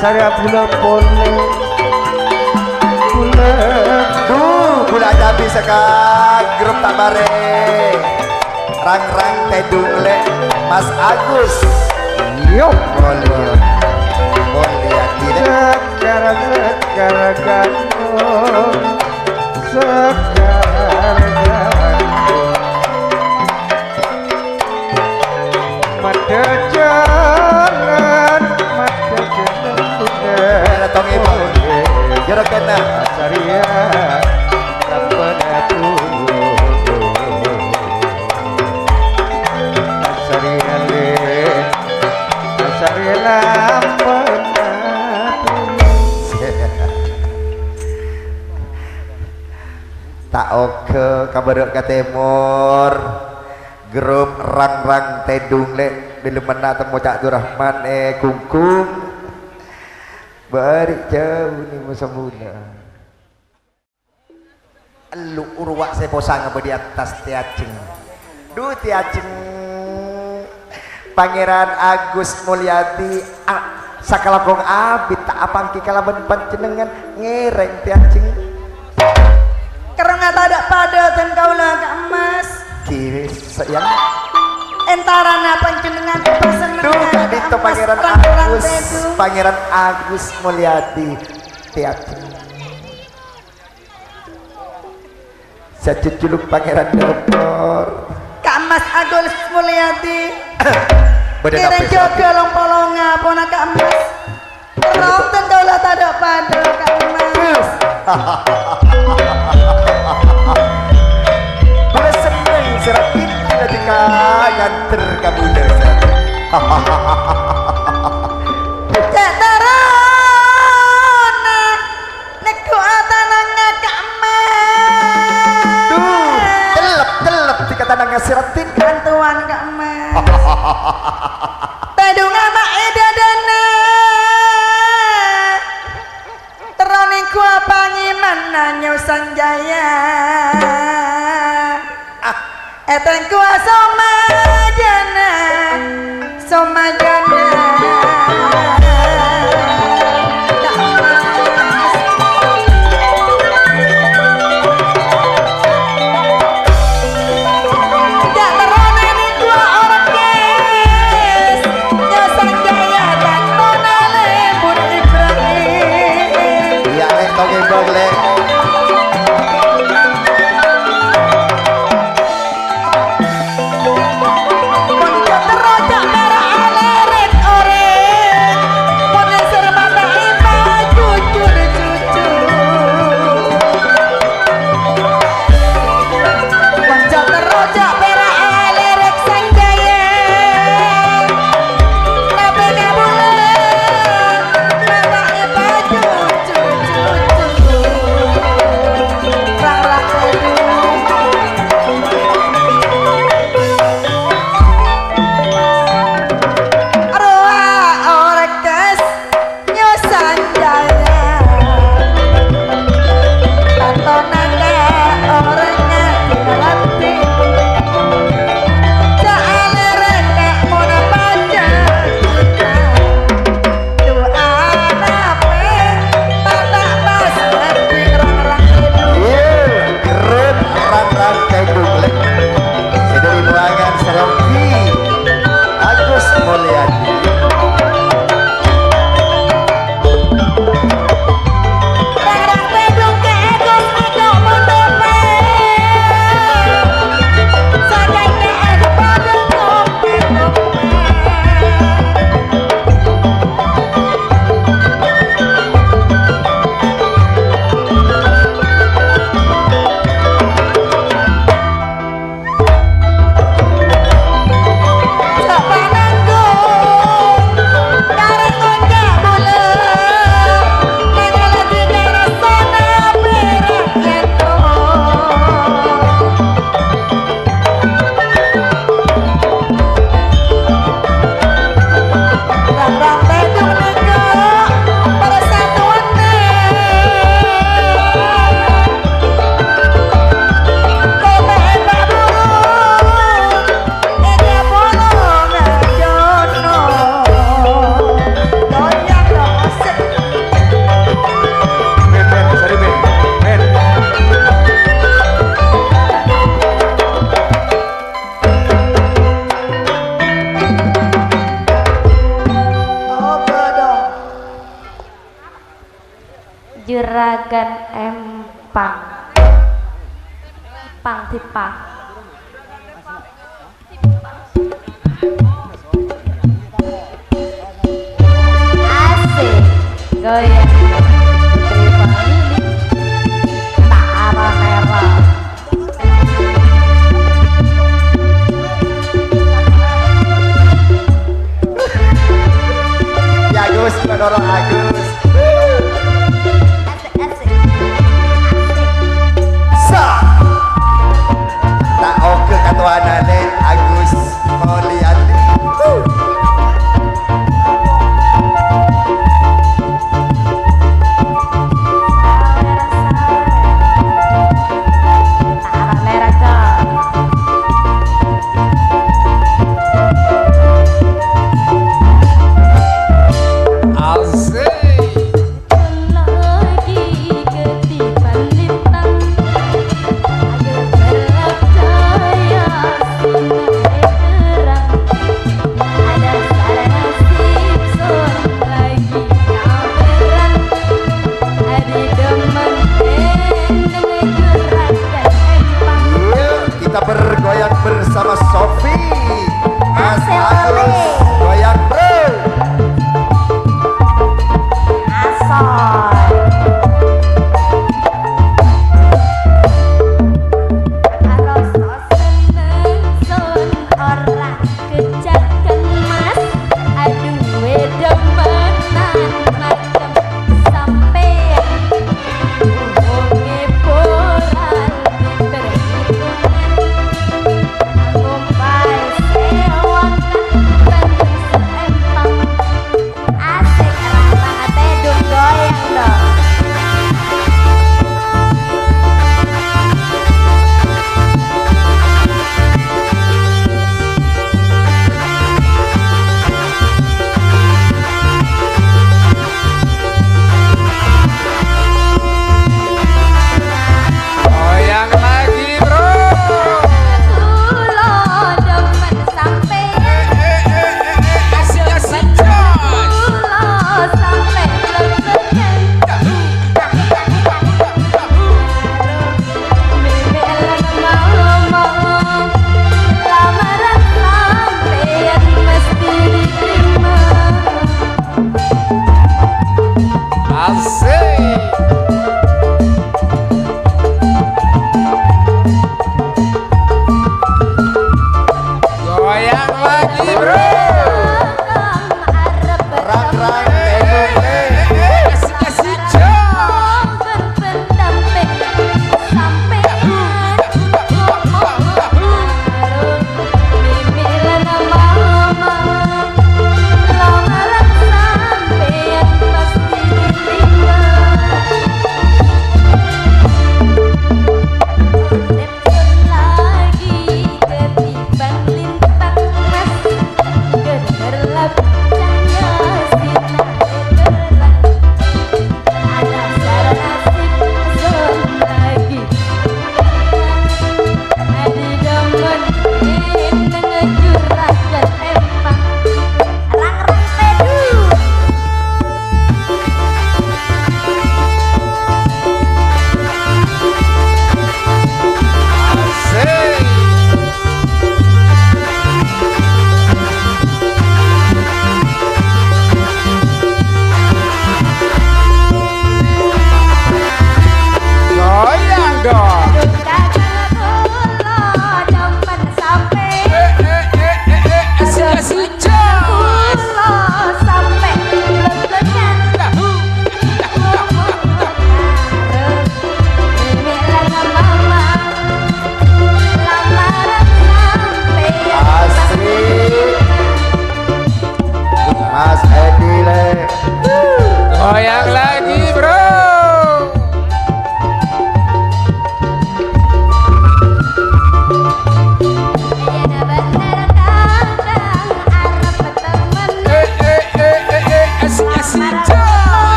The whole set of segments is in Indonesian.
Saya bulan pone bulan tapi sekak grup tabare rang-rang tedung le Mas Agus yuk boleh tidak sekarang gantung sekarang gantung mata jangan tong ibu jorok kena asaria kapanatu asaria le asaria lampanatu tak oke kabaruk ke timur grup rang-rang tedung le bila mana temu Cak Durrahman kungkung bari jauh ni musambuna lu urwak seposanga di atas tiaceng tiaceng Pangeran Agus Mulyadi sakalakong abit tak apang kikalaban panjenengan ngereng tiaceng karena tak ada pada dan kaulah Kak Mas kiri sayang entarana panjenengan pasenengan itu Pangeran Agus Mulyadi tiaceng sajujuluk Pangeran Dopor Kak Mas Agus Mulyadi kira jodoh long-polonga pona Kak Mas ronten kaulah tak ada pada Kak Mas gue seneng serat ini ketika nganter kamu dasar cek terona neku atananga Kak Mas telep tika tanangnya siratin bantuan Kak Mas tedung ama edadana teroniku apa ngimana nyusanjaya etengku somajana Juragan Empang Pang Tipang asik goyang Putri Famili tak arah merah Ya Agus, mendorong Agus. asik asik asik Sa. Tak oke katuanane Agus Mulyadi. tak arah merah kok Asik.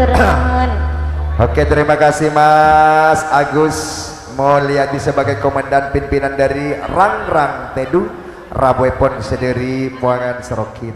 Matur nuwun. Oke, terima kasih Mas Agus Mulyadi sebagai komandan pimpinan dari Rangrang Tedu Rabuepon sederi Puangan Seroki.